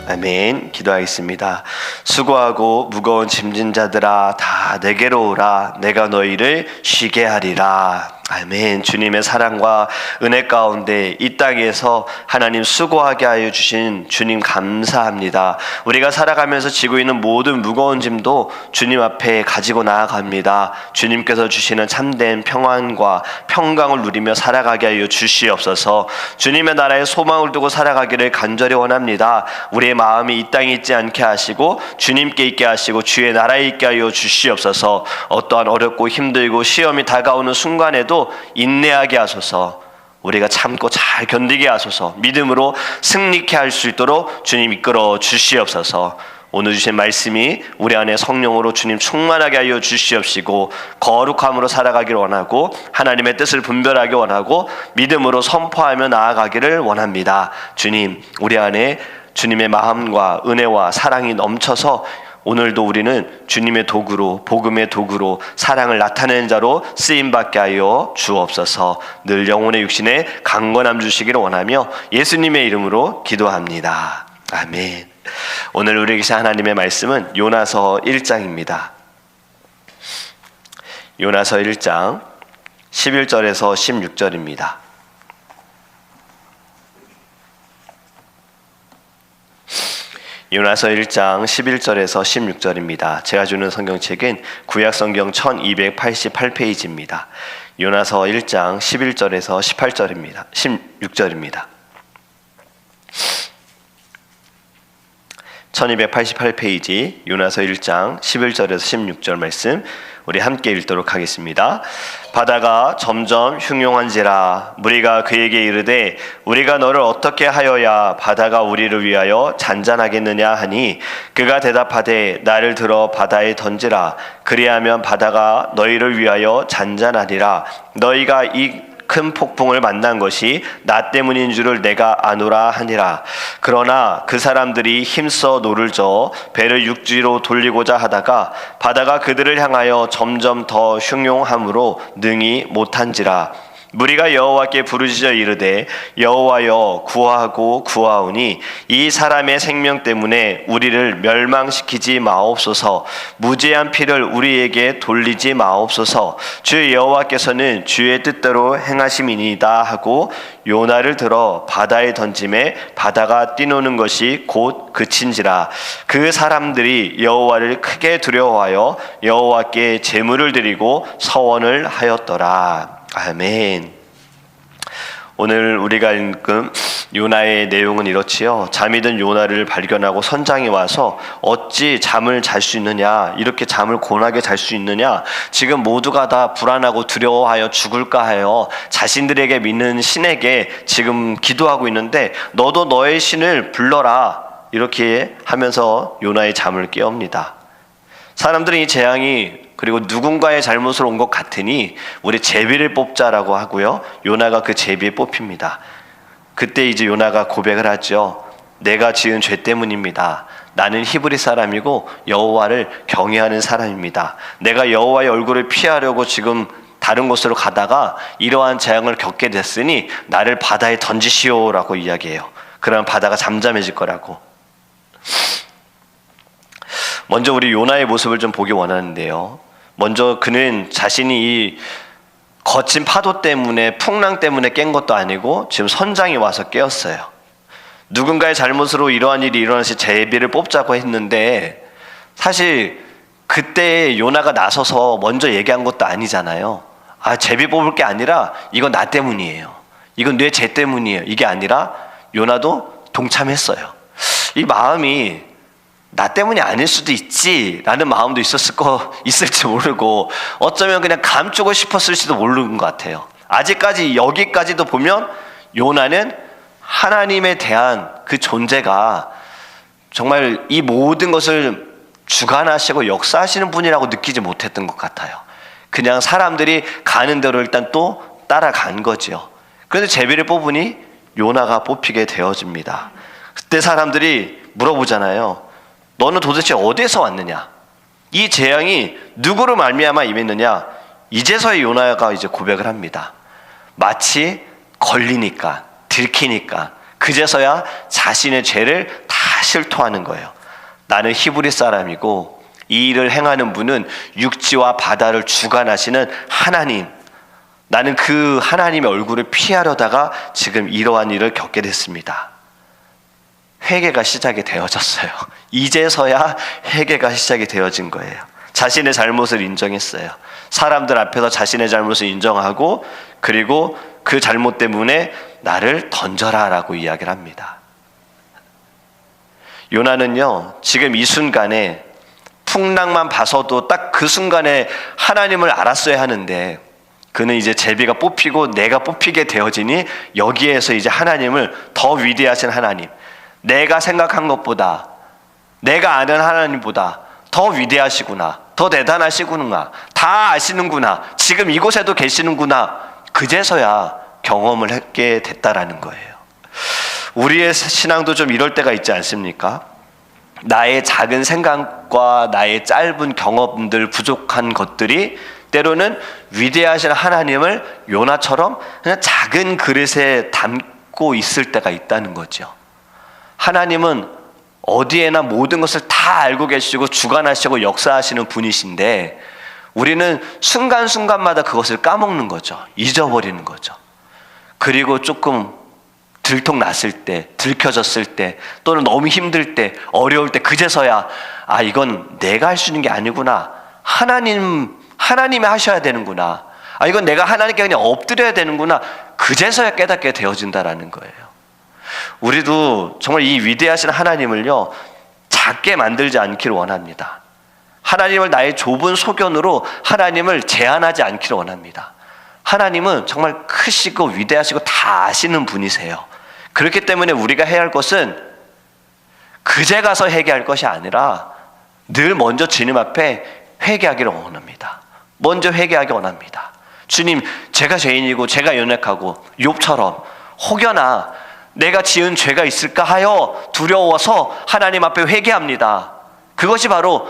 아멘. 기도하겠습니다. 수고하고 무거운 짐진 자들아 다 내게로 오라. 내가 너희를 쉬게 하리라. 아멘. 주님의 사랑과 은혜 가운데 이 땅에서 하나님 수고하게 하여 주신 주님 감사합니다. 우리가 살아가면서 지고 있는 모든 무거운 짐도 주님 앞에 가지고 나아갑니다. 주님께서 주시는 참된 평안과 평강을 누리며 살아가게 하여 주시옵소서. 주님의 나라에 소망을 두고 살아가기를 간절히 원합니다. 우리의 마음이 이 땅에 있지 않게 하시고 주님께 있게 하시고 주의 나라에 있게 하여 주시옵소서. 어떠한 어렵고 힘들고 시험이 다가오는 순간에도 인내하게 하소서. 우리가 참고 잘 견디게 하소서. 믿음으로 승리케 할 수 있도록 주님 이끌어 주시옵소서. 오늘 주신 말씀이 우리 안에 성령으로 주님 충만하게 하여 주시옵시고 거룩함으로 살아가기를 원하고 하나님의 뜻을 분별하기 원하고 믿음으로 선포하며 나아가기를 원합니다. 주님, 우리 안에 주님의 마음과 은혜와 사랑이 넘쳐서 오늘도 우리는 주님의 도구로, 복음의 도구로 사랑을 나타내는 자로 쓰임받게 하여 주옵소서. 늘 영혼의 육신에 강건함 주시기를 원하며 예수님의 이름으로 기도합니다. 아멘. 오늘 우리에게 주신 하나님의 말씀은 요나서 1장입니다. 요나서 1장 11절에서 16절입니다. 요나서 1장 11절에서 16절입니다. 제가 주는 성경책은 구약성경 1288페이지입니다. 요나서 1장 11절에서 18절입니다. 16절입니다. 1288페이지 요나서 1장 11절에서 16절 말씀 우리 함께 읽도록 하겠습니다. 바다가 점점 흉용한지라 무리가 그에게 이르되 우리가 너를 어떻게 하여야 바다가 우리를 위하여 잔잔하겠느냐 하니 그가 대답하되 나를 들어 바다에 던지라. 그리하면 바다가 너희를 위하여 잔잔하리라. 너희가 이 큰 폭풍을 만난 것이 나 때문인 줄을 내가 아노라 하니라. 그러나 그 사람들이 힘써 노를 저어 배를 육지로 돌리고자 하다가 바다가 그들을 향하여 점점 더 흉용함으로 능히 못한지라. 무리가 여호와께 부르짖어 이르되 여호와여 구하고 구하오니 이 사람의 생명 때문에 우리를 멸망시키지 마옵소서. 무죄한 피를 우리에게 돌리지 마옵소서. 주 여호와께서는 주의 뜻대로 행하심이니이다 하고 요나를 들어 바다에 던짐에 바다가 뛰노는 것이 곧 그친지라. 그 사람들이 여호와를 크게 두려워하여 여호와께 제물을 드리고 서원을 하였더라. 아멘. 오늘 우리가 읽은 요나의 내용은 이렇지요. 잠이 든 요나를 발견하고 선장이 와서 어찌 잠을 잘 수 있느냐, 이렇게 잠을 고나게 잘 수 있느냐, 지금 모두가 다 불안하고 두려워하여 죽을까 하여 자신들에게 믿는 신에게 지금 기도하고 있는데 너도 너의 신을 불러라, 이렇게 하면서 요나의 잠을 깨웁니다. 사람들은 이 재앙이 그리고 누군가의 잘못으로 온 것 같으니 우리 제비를 뽑자라고 하고요, 요나가 그 제비에 뽑힙니다. 그때 이제 요나가 고백을 하죠. 내가 지은 죄 때문입니다. 나는 히브리 사람이고 여호와를 경외하는 사람입니다. 내가 여호와의 얼굴을 피하려고 지금 다른 곳으로 가다가 이러한 재앙을 겪게 됐으니 나를 바다에 던지시오라고 이야기해요. 그러면 바다가 잠잠해질 거라고. 먼저 우리 요나의 모습을 좀 보기 원하는데요. 먼저 그는 자신이 이 거친 파도 때문에, 풍랑 때문에 깬 것도 아니고 지금 선장이 와서 깨었어요. 누군가의 잘못으로 이러한 일이 일어나서 제비를 뽑자고 했는데 사실 그때 요나가 나서서 먼저 얘기한 것도 아니잖아요. 제비 뽑을 게 아니라 이건 나 때문이에요, 이건 내 죄 때문이에요, 이게 아니라 요나도 동참했어요. 이 마음이 나 때문이 아닐 수도 있지 라는 마음도 있을지 모르고 어쩌면 그냥 감추고 싶었을지도 모르는 것 같아요. 아직까지 여기까지도 보면 요나는 하나님에 대한 그 존재가 정말 이 모든 것을 주관하시고 역사하시는 분이라고 느끼지 못했던 것 같아요. 그냥 사람들이 가는 대로 일단 또 따라간 거죠. 그런데 제비를 뽑으니 요나가 뽑히게 되어집니다. 그때 사람들이 물어보잖아요. 너는 도대체 어디에서 왔느냐? 이 재앙이 누구로 말미암아 임했느냐? 이제서야 요나가 이제 고백을 합니다. 마치 걸리니까, 들키니까 그제서야 자신의 죄를 다 실토하는 거예요. 나는 히브리 사람이고 이 일을 행하는 분은 육지와 바다를 주관하시는 하나님, 나는 그 하나님의 얼굴을 피하려다가 지금 이러한 일을 겪게 됐습니다. 회개가 시작이 되어졌어요. 이제서야 회개가 시작이 되어진 거예요. 자신의 잘못을 인정했어요. 사람들 앞에서 자신의 잘못을 인정하고, 그리고 그 잘못 때문에 나를 던져라 라고 이야기를 합니다. 요나는요, 지금 이 순간에 풍랑만 봐서도 딱 그 순간에 하나님을 알았어야 하는데, 그는 이제 제비가 뽑히고 내가 뽑히게 되어지니 여기에서 이제 하나님을 더 위대하신 하나님, 내가 생각한 것보다, 내가 아는 하나님보다 더 위대하시구나, 더 대단하시구나, 다 아시는구나, 지금 이곳에도 계시는구나, 그제서야 경험을 하게 됐다라는 거예요. 우리의 신앙도 좀 이럴 때가 있지 않습니까? 나의 작은 생각과 나의 짧은 경험들, 부족한 것들이 때로는 위대하신 하나님을 요나처럼 그냥 작은 그릇에 담고 있을 때가 있다는 거죠. 하나님은 어디에나 모든 것을 다 알고 계시고 주관하시고 역사하시는 분이신데, 우리는 순간순간마다 그것을 까먹는 거죠. 잊어버리는 거죠. 그리고 조금 들통났을 때, 들켜졌을 때, 또는 너무 힘들 때, 어려울 때, 그제서야 아, 이건 내가 할 수 있는 게 아니구나, 하나님이 하셔야 되는구나, 아, 이건 내가 하나님께 그냥 엎드려야 되는구나, 그제서야 깨닫게 되어진다라는 거예요. 우리도 정말 이 위대하신 하나님을요, 작게 만들지 않기를 원합니다. 하나님을 나의 좁은 소견으로 하나님을 제한하지 않기를 원합니다. 하나님은 정말 크시고 위대하시고 다 아시는 분이세요. 그렇기 때문에 우리가 해야 할 것은 그제 가서 회개할 것이 아니라 늘 먼저 주님 앞에 회개하기를 원합니다. 먼저 회개하기 원합니다. 주님, 제가 죄인이고 제가 연약하고 욥처럼 혹여나 내가 지은 죄가 있을까 하여 두려워서 하나님 앞에 회개합니다. 그것이 바로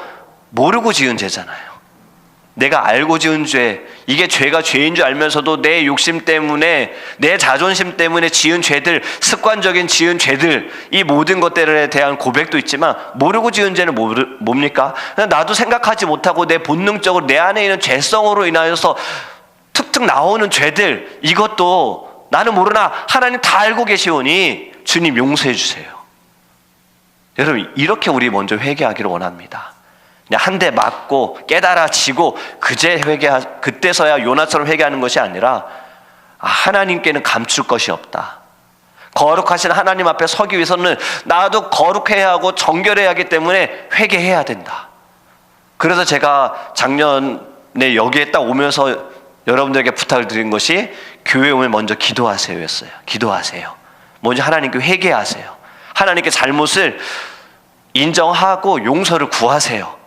모르고 지은 죄잖아요. 내가 알고 지은 죄, 이게 죄가 죄인 줄 알면서도 내 욕심 때문에, 내 자존심 때문에 지은 죄들, 습관적인 지은 죄들, 이 모든 것들에 대한 고백도 있지만, 모르고 지은 죄는 뭡니까? 나도 생각하지 못하고 내 본능적으로 내 안에 있는 죄성으로 인하여서 툭툭 나오는 죄들, 이것도 나는 모르나 하나님 다 알고 계시오니 주님 용서해 주세요. 여러분, 이렇게 우리 먼저 회개하기를 원합니다. 그냥 한 대 맞고 깨달아지고 그때서야 요나처럼 회개하는 것이 아니라, 하나님께는 감출 것이 없다. 거룩하신 하나님 앞에 서기 위해서는 나도 거룩해야 하고 정결해야 하기 때문에 회개해야 된다. 그래서 제가 작년에 여기에 딱 오면서 여러분들에게 부탁을 드린 것이 교회 오면 먼저 기도하세요 였어요. 기도하세요. 먼저 하나님께 회개하세요. 하나님께 잘못을 인정하고 용서를 구하세요.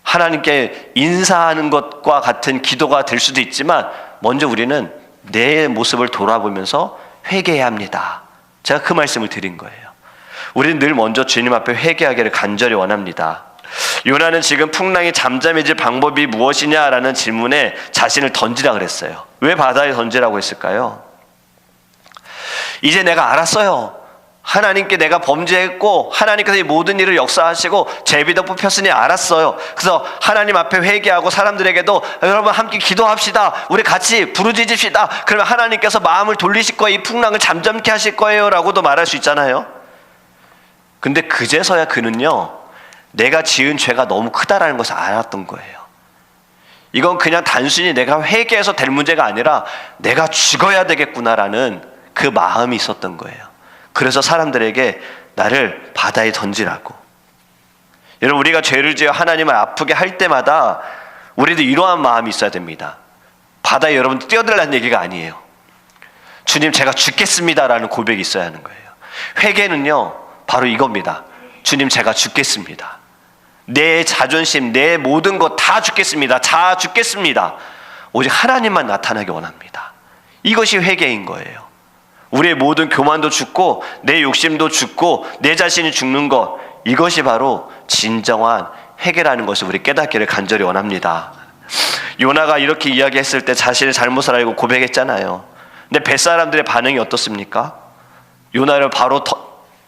하나님께 인사하는 것과 같은 기도가 될 수도 있지만, 먼저 우리는 내 모습을 돌아보면서 회개해야 합니다. 제가 그 말씀을 드린 거예요. 우리는 늘 먼저 주님 앞에 회개하기를 간절히 원합니다. 요나는 지금 풍랑이 잠잠해질 방법이 무엇이냐라는 질문에 자신을 던지라 그랬어요. 왜 바다에 던지라고 했을까요? 이제 내가 알았어요. 하나님께 내가 범죄했고 하나님께서 이 모든 일을 역사하시고 제비도 뽑혔으니 알았어요. 그래서 하나님 앞에 회개하고 사람들에게도 여러분 함께 기도합시다, 우리 같이 부르짖읍시다, 그러면 하나님께서 마음을 돌리실 거예요, 이 풍랑을 잠잠케 하실 거예요 라고도 말할 수 있잖아요. 근데 그제서야 그는요, 내가 지은 죄가 너무 크다라는 것을 알았던 거예요. 이건 그냥 단순히 내가 회개해서 될 문제가 아니라 내가 죽어야 되겠구나라는 그 마음이 있었던 거예요. 그래서 사람들에게 나를 바다에 던지라고. 여러분, 우리가 죄를 지어 하나님을 아프게 할 때마다 우리도 이러한 마음이 있어야 됩니다. 바다에 여러분 뛰어들라는 얘기가 아니에요. 주님, 제가 죽겠습니다라는 고백이 있어야 하는 거예요. 회개는요, 바로 이겁니다. 주님, 제가 죽겠습니다. 내 자존심, 내 모든 것 다 죽겠습니다. 다 죽겠습니다. 오직 하나님만 나타나기 원합니다. 이것이 회개인 거예요. 우리의 모든 교만도 죽고 내 욕심도 죽고 내 자신이 죽는 것, 이것이 바로 진정한 회개라는 것을 우리 깨닫기를 간절히 원합니다. 요나가 이렇게 이야기했을 때 자신의 잘못을 알고 고백했잖아요. 근데 뱃사람들의 반응이 어떻습니까? 요나를 바로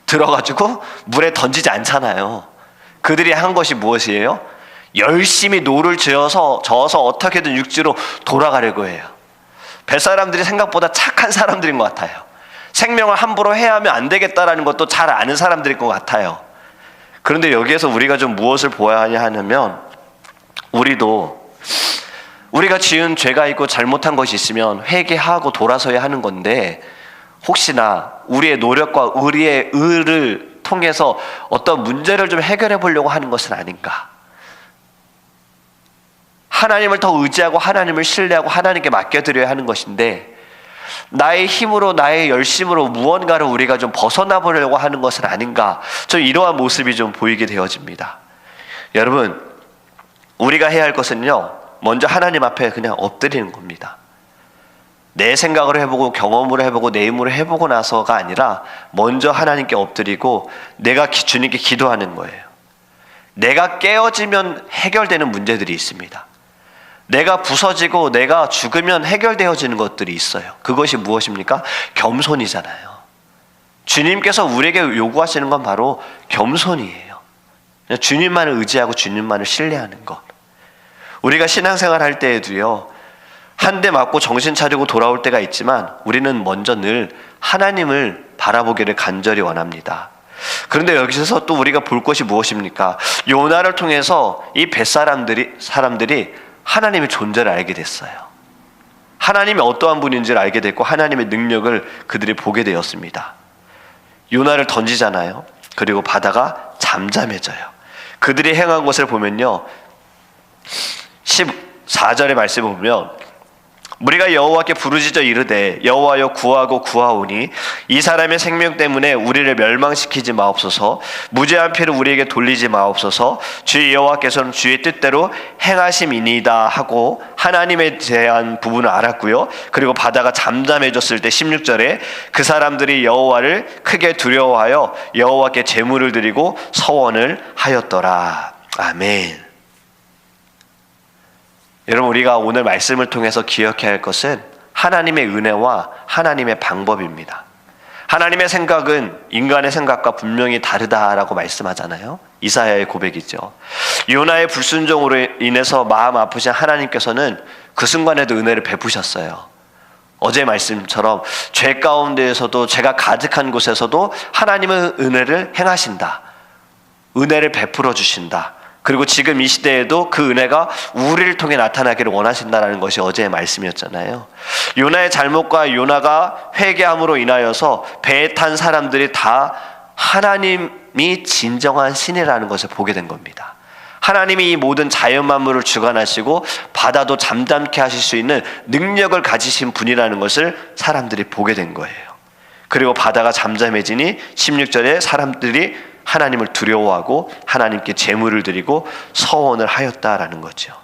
들어가지고 물에 던지지 않잖아요. 그들이 한 것이 무엇이에요? 열심히 노를 저어서 어떻게든 육지로 돌아가려고 해요. 뱃사람들이 생각보다 착한 사람들인 것 같아요. 생명을 함부로 해하면 안 되겠다라는 것도 잘 아는 사람들일 것 같아요. 그런데 여기에서 우리가 좀 무엇을 보아야 하냐 하면, 우리가 지은 죄가 있고 잘못한 것이 있으면 회개하고 돌아서야 하는 건데, 혹시나 우리의 노력과 우리의 의를 통해서 어떤 문제를 좀 해결해 보려고 하는 것은 아닌가. 하나님을 더 의지하고 하나님을 신뢰하고 하나님께 맡겨드려야 하는 것인데, 나의 힘으로 나의 열심으로 무언가를 우리가 좀 벗어나 보려고 하는 것은 아닌가. 좀 이러한 모습이 좀 보이게 되어집니다. 여러분, 우리가 해야 할 것은요, 먼저 하나님 앞에 그냥 엎드리는 겁니다. 내 생각으로 해보고 경험으로 해보고 내 힘으로 해보고 나서가 아니라 먼저 하나님께 엎드리고 내가 주님께 기도하는 거예요. 내가 깨어지면 해결되는 문제들이 있습니다. 내가 부서지고 내가 죽으면 해결되어지는 것들이 있어요. 그것이 무엇입니까? 겸손이잖아요. 주님께서 우리에게 요구하시는 건 바로 겸손이에요. 주님만을 의지하고 주님만을 신뢰하는 것. 우리가 신앙생활 할 때에도요, 한 대 맞고 정신 차리고 돌아올 때가 있지만 우리는 먼저 늘 하나님을 바라보기를 간절히 원합니다. 그런데 여기서 또 우리가 볼 것이 무엇입니까? 요나를 통해서 이 사람들이 하나님의 존재를 알게 됐어요. 하나님이 어떠한 분인지를 알게 됐고 하나님의 능력을 그들이 보게 되었습니다. 요나를 던지잖아요. 그리고 바다가 잠잠해져요. 그들이 행한 것을 보면요, 14절의 말씀을 보면, 우리가 여호와께 부르짖어 이르되 여호와여 구하고 구하오니 이 사람의 생명 때문에 우리를 멸망시키지 마옵소서. 무죄한 피를 우리에게 돌리지 마옵소서. 주 여호와께서는 주의 뜻대로 행하심이니이다 하고 하나님에 대한 부분을 알았고요. 그리고 바다가 잠잠해졌을 때 16절에 그 사람들이 여호와를 크게 두려워하여 여호와께 제물을 드리고 서원을 하였더라. 아멘. 여러분, 우리가 오늘 말씀을 통해서 기억해야 할 것은 하나님의 은혜와 하나님의 방법입니다. 하나님의 생각은 인간의 생각과 분명히 다르다라고 말씀하잖아요. 이사야의 고백이죠. 요나의 불순종으로 인해서 마음 아프신 하나님께서는 그 순간에도 은혜를 베푸셨어요. 어제 말씀처럼 죄 가운데에서도, 죄가 가득한 곳에서도 하나님은 은혜를 행하신다. 은혜를 베풀어 주신다. 그리고 지금 이 시대에도 그 은혜가 우리를 통해 나타나기를 원하신다는 것이 어제의 말씀이었잖아요. 요나의 잘못과 요나가 회개함으로 인하여서 배에 탄 사람들이 다 하나님이 진정한 신이라는 것을 보게 된 겁니다. 하나님이 이 모든 자연 만물을 주관하시고 바다도 잠잠케 하실 수 있는 능력을 가지신 분이라는 것을 사람들이 보게 된 거예요. 그리고 바다가 잠잠해지니 16절에 사람들이 하나님을 두려워하고 하나님께 제물을 드리고 서원을 하였다라는 거죠.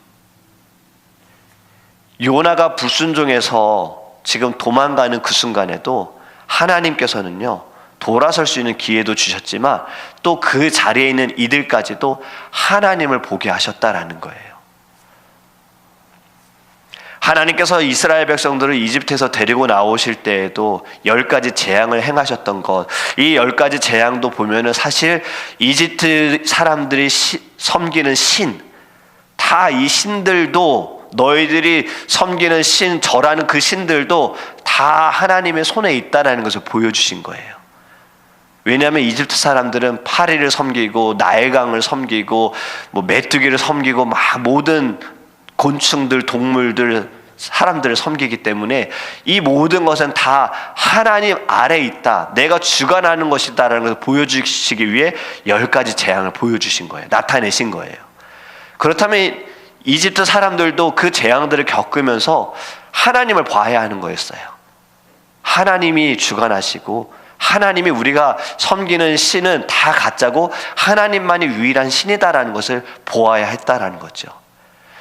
요나가 불순종해서 지금 도망가는 그 순간에도 하나님께서는요, 돌아설 수 있는 기회도 주셨지만 또 그 자리에 있는 이들까지도 하나님을 보게 하셨다라는 거예요. 하나님께서 이스라엘 백성들을 이집트에서 데리고 나오실 때에도 10가지 재앙을 행하셨던 것, 이 10가지 재앙도 보면은 사실 이집트 사람들이 섬기는 신, 다 이 신들도, 너희들이 섬기는 신, 절하는 그 신들도 다 하나님의 손에 있다는 것을 보여주신 거예요. 왜냐하면 이집트 사람들은 파리를 섬기고 나일강을 섬기고 메뚜기를 섬기고 막 모든 곤충들, 동물들, 사람들을 섬기기 때문에 이 모든 것은 다 하나님 아래에 있다, 내가 주관하는 것이다라는 것을 보여주시기 위해 10가지 재앙을 보여주신 거예요. 나타내신 거예요. 그렇다면 이집트 사람들도 그 재앙들을 겪으면서 하나님을 봐야 하는 거였어요. 하나님이 주관하시고 하나님이 우리가 섬기는 신은 다 가짜고 하나님만이 유일한 신이다라는 것을 보아야 했다라는 거죠.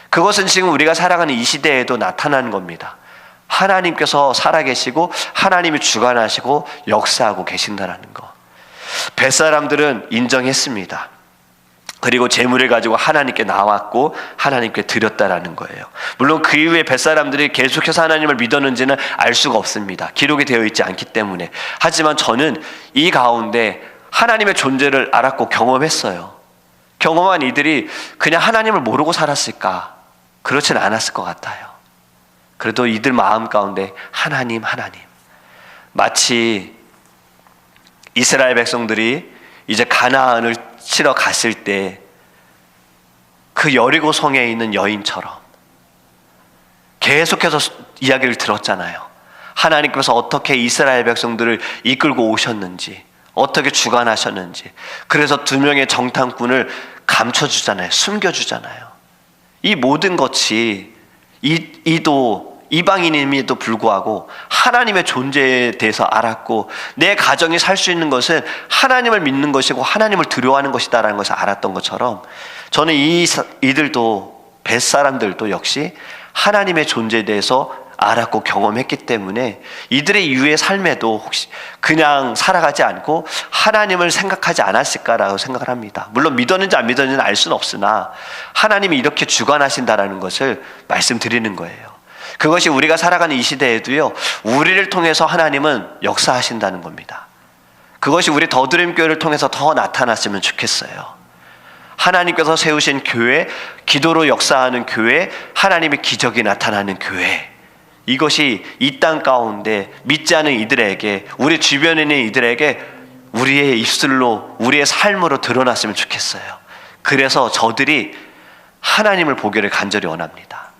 그것은 지금 우리가 살아가는 이 시대에도 나타나는 겁니다. 하나님께서 살아계시고 하나님이 주관하시고 역사하고 계신다라는 거. 뱃사람들은 인정했습니다. 그리고 재물을 가지고 하나님께 나왔고 하나님께 드렸다라는 거예요. 물론 그 이후에 뱃사람들이 계속해서 하나님을 믿었는지는 알 수가 없습니다. 기록이 되어 있지 않기 때문에. 하지만 저는 이 가운데 하나님의 존재를 알았고 경험했어요. 경험한 이들이 그냥 하나님을 모르고 살았을까? 그렇진 않았을 것 같아요. 그래도 이들 마음 가운데 하나님, 하나님. 마치 이스라엘 백성들이 이제 가나안을 치러 갔을 때 그 여리고 성에 있는 여인처럼 계속해서 이야기를 들었잖아요. 하나님께서 어떻게 이스라엘 백성들을 이끌고 오셨는지, 어떻게 주관하셨는지. 그래서 2명의 정탐꾼을 감춰주잖아요. 숨겨주잖아요. 이 모든 것이 이도 이방인임에도 불구하고 하나님의 존재에 대해서 알았고, 내 가정이 살 수 있는 것은 하나님을 믿는 것이고 하나님을 두려워하는 것이다라는 것을 알았던 것처럼, 저는 이들도 벳사람들도 역시 하나님의 존재에 대해서 알았고 경험했기 때문에 이들의 이후의 삶에도 혹시 그냥 살아가지 않고 하나님을 생각하지 않았을까라고 생각을 합니다. 물론 믿었는지 안 믿었는지는 알 수는 없으나 하나님이 이렇게 주관하신다라는 것을 말씀드리는 거예요. 그것이 우리가 살아가는 이 시대에도요, 우리를 통해서 하나님은 역사하신다는 겁니다. 그것이 우리 더드림교회를 통해서 더 나타났으면 좋겠어요. 하나님께서 세우신 교회, 기도로 역사하는 교회, 하나님의 기적이 나타나는 교회, 이것이 이 땅 가운데 믿지 않은 이들에게, 우리 주변에 있는 이들에게 우리의 입술로, 우리의 삶으로 드러났으면 좋겠어요. 그래서 저들이 하나님을 보기를 간절히 원합니다.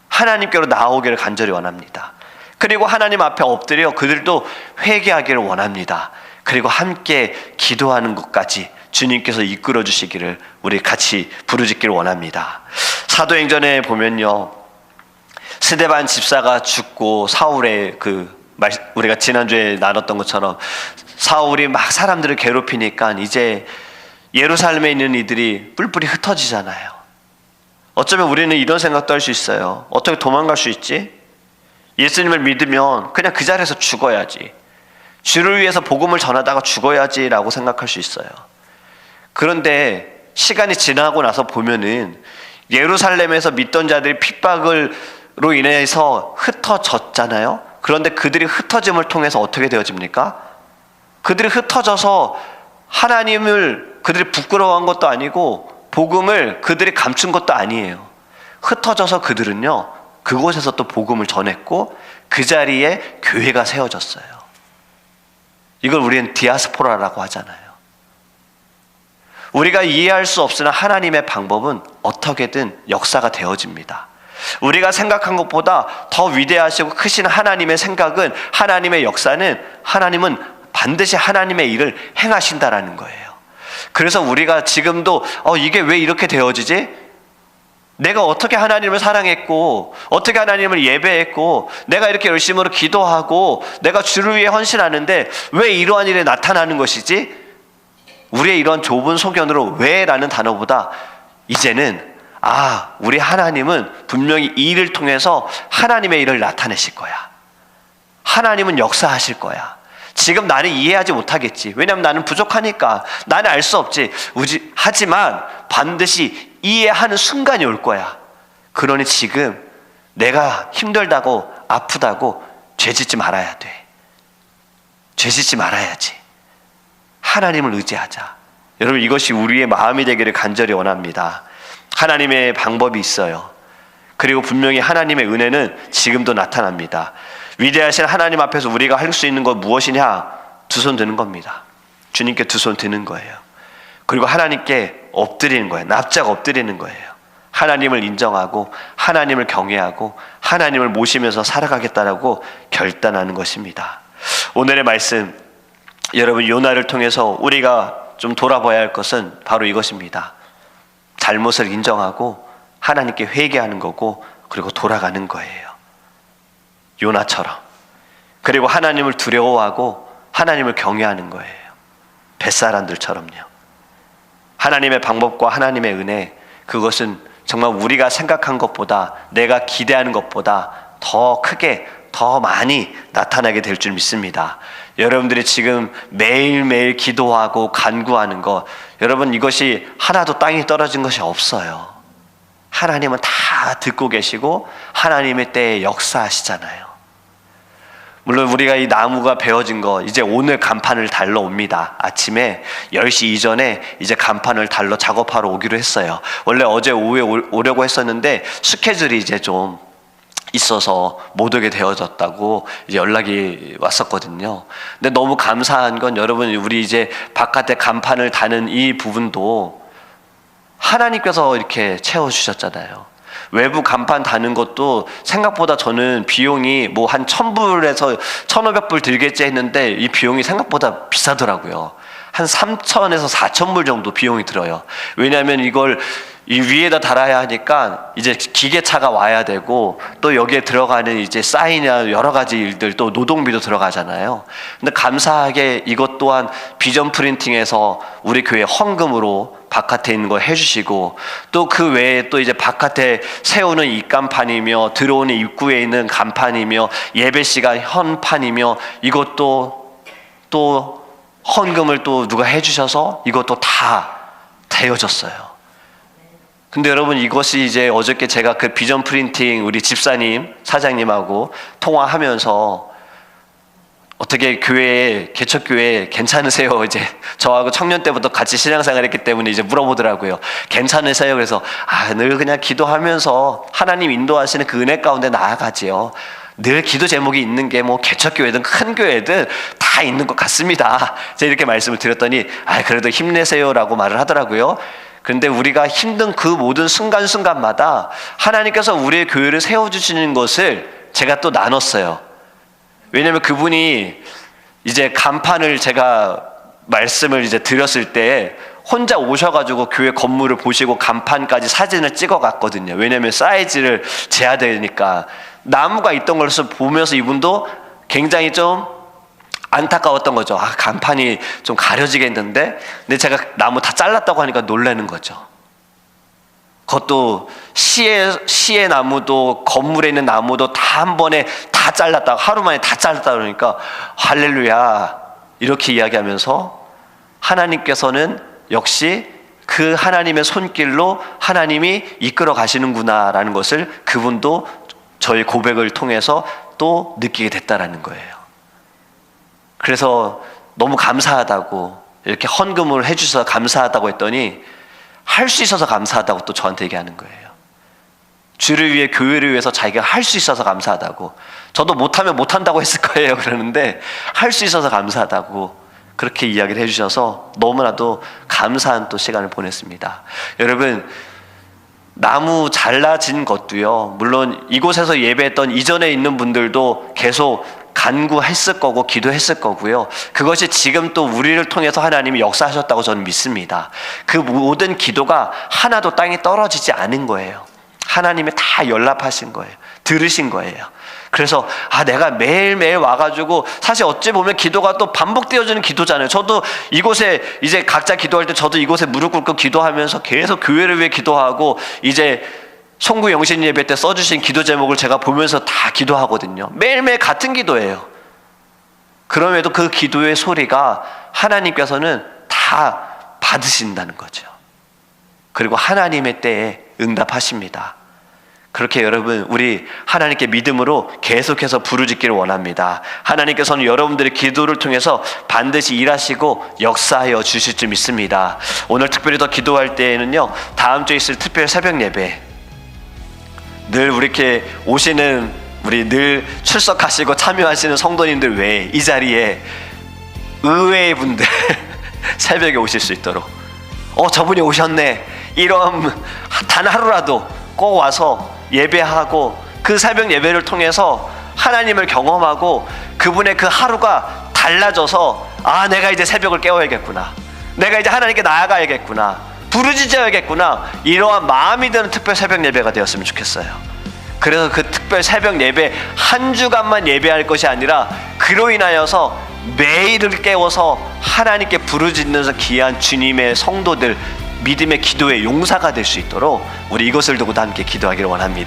하나님께로 나오기를 간절히 원합니다. 그리고 하나님 앞에 엎드려 그들도 회개하기를 원합니다. 그리고 함께 기도하는 것까지 주님께서 이끌어 주시기를 우리 같이 부르짖기를 원합니다. 사도행전에 보면요, 스데반 집사가 죽고 사울의 우리가 지난주에 나눴던 것처럼 사울이 막 사람들을 괴롭히니까 이제 예루살렘에 있는 이들이 뿔뿔이 흩어지잖아요. 어쩌면 우리는 이런 생각도 할 수 있어요. 어떻게 도망갈 수 있지? 예수님을 믿으면 그냥 그 자리에서 죽어야지, 주를 위해서 복음을 전하다가 죽어야지라고 생각할 수 있어요. 그런데 시간이 지나고 나서 보면은 예루살렘에서 믿던 자들이 핍박으로 인해서 흩어졌잖아요. 그런데 그들이 흩어짐을 통해서 어떻게 되어집니까? 그들이 흩어져서 하나님을 그들이 부끄러워한 것도 아니고 복음을 그들이 감춘 것도 아니에요. 흩어져서 그들은요, 그곳에서 또 복음을 전했고 그 자리에 교회가 세워졌어요. 이걸 우리는 디아스포라라고 하잖아요. 우리가 이해할 수 없으나 하나님의 방법은 어떻게든 역사가 되어집니다. 우리가 생각한 것보다 더 위대하시고 크신 하나님의 생각은, 하나님의 역사는, 하나님은 반드시 하나님의 일을 행하신다라는 거예요. 그래서 우리가 지금도 이게 왜 이렇게 되어지지? 내가 어떻게 하나님을 사랑했고, 어떻게 하나님을 예배했고, 내가 이렇게 열심으로 기도하고 내가 주를 위해 헌신하는데 왜 이러한 일이 나타나는 것이지? 우리의 이런 좁은 소견으로 왜 라는 단어보다 이제는 우리 하나님은 분명히 이 일을 통해서 하나님의 일을 나타내실 거야. 하나님은 역사하실 거야. 지금 나는 이해하지 못하겠지. 왜냐하면 나는 부족하니까. 나는 알 수 없지. 하지만 반드시 이해하는 순간이 올 거야. 그러니 지금 내가 힘들다고 아프다고 죄짓지 말아야 돼. 죄짓지 말아야지. 하나님을 의지하자. 여러분, 이것이 우리의 마음이 되기를 간절히 원합니다. 하나님의 방법이 있어요. 그리고 분명히 하나님의 은혜는 지금도 나타납니다. 위대하신 하나님 앞에서 우리가 할 수 있는 것 무엇이냐? 2손 드는 겁니다. 주님께 2손 드는 거예요. 그리고 하나님께 엎드리는 거예요. 납작 엎드리는 거예요. 하나님을 인정하고 하나님을 경외하고 하나님을 모시면서 살아가겠다라고 결단하는 것입니다. 오늘의 말씀, 여러분, 요나를 통해서 우리가 좀 돌아봐야 할 것은 바로 이것입니다. 잘못을 인정하고 하나님께 회개하는 거고, 그리고 돌아가는 거예요. 요나처럼. 그리고 하나님을 두려워하고 하나님을 경외하는 거예요. 벳사람들처럼요. 하나님의 방법과 하나님의 은혜, 그것은 정말 우리가 생각한 것보다, 내가 기대하는 것보다 더 크게, 더 많이 나타나게 될 줄 믿습니다. 여러분들이 지금 매일매일 기도하고 간구하는 것, 여러분, 이것이 하나도 땅에 떨어진 것이 없어요. 하나님은 다 듣고 계시고 하나님의 때에 역사하시잖아요. 물론 우리가 이 나무가 베어진 거 이제 오늘 간판을 달러 옵니다. 아침에 10시 이전에 이제 간판을 달러 작업하러 오기로 했어요. 원래 어제 오후에 오려고 했었는데 스케줄이 이제 좀 있어서 못 오게 되어졌다고 이제 연락이 왔었거든요. 근데 너무 감사한 건 여러분, 우리 이제 바깥에 간판을 다는 이 부분도 하나님께서 이렇게 채워주셨잖아요. 외부 간판 다는 것도 생각보다 저는 비용이 뭐 한 1,000불에서 1,500불 들겠지 했는데 이 비용이 생각보다 비싸더라고요. 한 3,000에서 4,000불 정도 비용이 들어요. 왜냐하면 이걸 이 위에다 달아야 하니까 이제 기계차가 와야 되고 또 여기에 들어가는 이제 사인이나 여러 가지 일들, 또 노동비도 들어가잖아요. 근데 감사하게 이것 또한 비전 프린팅에서 우리 교회 헌금으로 바깥에 있는 거 해주시고, 또 그 외에 또 이제 바깥에 세우는 입간판이며 들어오는 입구에 있는 간판이며 예배 시간 현판이며 이것도 또 헌금을 또 누가 해주셔서 이것도 다 되어졌어요. 근데 여러분, 이것이 이제 어저께 제가 그 비전 프린팅 우리 집사님, 사장님하고 통화하면서 어떻게 교회에, 개척교회 괜찮으세요? 이제 저하고 청년 때부터 같이 신앙생활 했기 때문에 이제 물어보더라고요. 괜찮으세요? 그래서 늘 그냥 기도하면서 하나님 인도하시는 그 은혜 가운데 나아가지요. 늘 기도 제목이 있는 게 뭐 개척교회든 큰 교회든 다 있는 것 같습니다. 제가 이렇게 말씀을 드렸더니 그래도 힘내세요라고 말을 하더라고요. 그런데 우리가 힘든 그 모든 순간순간마다 하나님께서 우리의 교회를 세워주시는 것을 제가 또 나눴어요. 왜냐하면 그분이 이제 간판을 제가 말씀을 이제 드렸을 때 혼자 오셔가지고 교회 건물을 보시고 간판까지 사진을 찍어 갔거든요. 왜냐하면 사이즈를 재야 되니까. 나무가 있던 것을 보면서 이분도 굉장히 좀 안타까웠던 거죠. 간판이 좀 가려지겠는데, 근데 제가 나무 다 잘랐다고 하니까 놀라는 거죠. 그것도 시의 나무도 건물에 있는 나무도 다 한 번에 다 잘랐다고, 하루 만에 다 잘랐다 그러니까 할렐루야 이렇게 이야기하면서 하나님께서는 역시 그 하나님의 손길로 하나님이 이끌어 가시는구나라는 것을 그분도 저희 고백을 통해서 또 느끼게 됐다라는 거예요. 그래서 너무 감사하다고, 이렇게 헌금을 해주셔서 감사하다고 했더니 할 수 있어서 감사하다고 또 저한테 얘기하는 거예요. 주를 위해, 교회를 위해서 자기가 할 수 있어서 감사하다고. 저도 못하면 못한다고 했을 거예요. 그러는데 할 수 있어서 감사하다고 그렇게 이야기를 해주셔서 너무나도 감사한 또 시간을 보냈습니다. 여러분, 나무 잘라진 것도요, 물론 이곳에서 예배했던 이전에 있는 분들도 계속 간구했을 거고 기도했을 거고요. 그것이 지금 또 우리를 통해서 하나님이 역사하셨다고 저는 믿습니다. 그 모든 기도가 하나도 땅에 떨어지지 않은 거예요. 하나님이 다 연락하신 거예요. 들으신 거예요. 그래서 내가 매일매일 와가지고, 사실 어찌 보면 기도가 또 반복되어지는 기도잖아요. 저도 이곳에 이제 각자 기도할 때 저도 이곳에 무릎 꿇고 기도하면서 계속 교회를 위해 기도하고, 이제 송구 영신 예배 때 써주신 기도 제목을 제가 보면서 다 기도하거든요. 매일매일 같은 기도예요. 그럼에도 그 기도의 소리가 하나님께서는 다 받으신다는 거죠. 그리고 하나님의 때에 응답하십니다. 그렇게 여러분, 우리 하나님께 믿음으로 계속해서 부르짖기를 원합니다. 하나님께서는 여러분들의 기도를 통해서 반드시 일하시고 역사하여 주실 줄 믿습니다. 오늘 특별히 더 기도할 때에는요, 다음 주에 있을 특별 새벽 예배, 늘 이렇게 오시는, 우리 늘 출석하시고 참여하시는 성도님들 외에 이 자리에 의외의 분들 새벽에 오실 수 있도록, 저분이 오셨네, 이런 단 하루라도 꼭 와서 예배하고 그 새벽 예배를 통해서 하나님을 경험하고 그분의 그 하루가 달라져서 내가 이제 새벽을 깨워야겠구나, 내가 이제 하나님께 나아가야겠구나, 부르짖어야겠구나, 이러한 마음이 드는 특별 새벽 예배가 되었으면 좋겠어요. 그래서 그 특별 새벽 예배 한 주간만 예배할 것이 아니라 그로 인하여서 매일을 깨워서 하나님께 부르짖는 귀한 주님의 성도들, 믿음의 기도의 용사가 될 수 있도록 우리 이것을 두고도 함께 기도하기를 원합니다.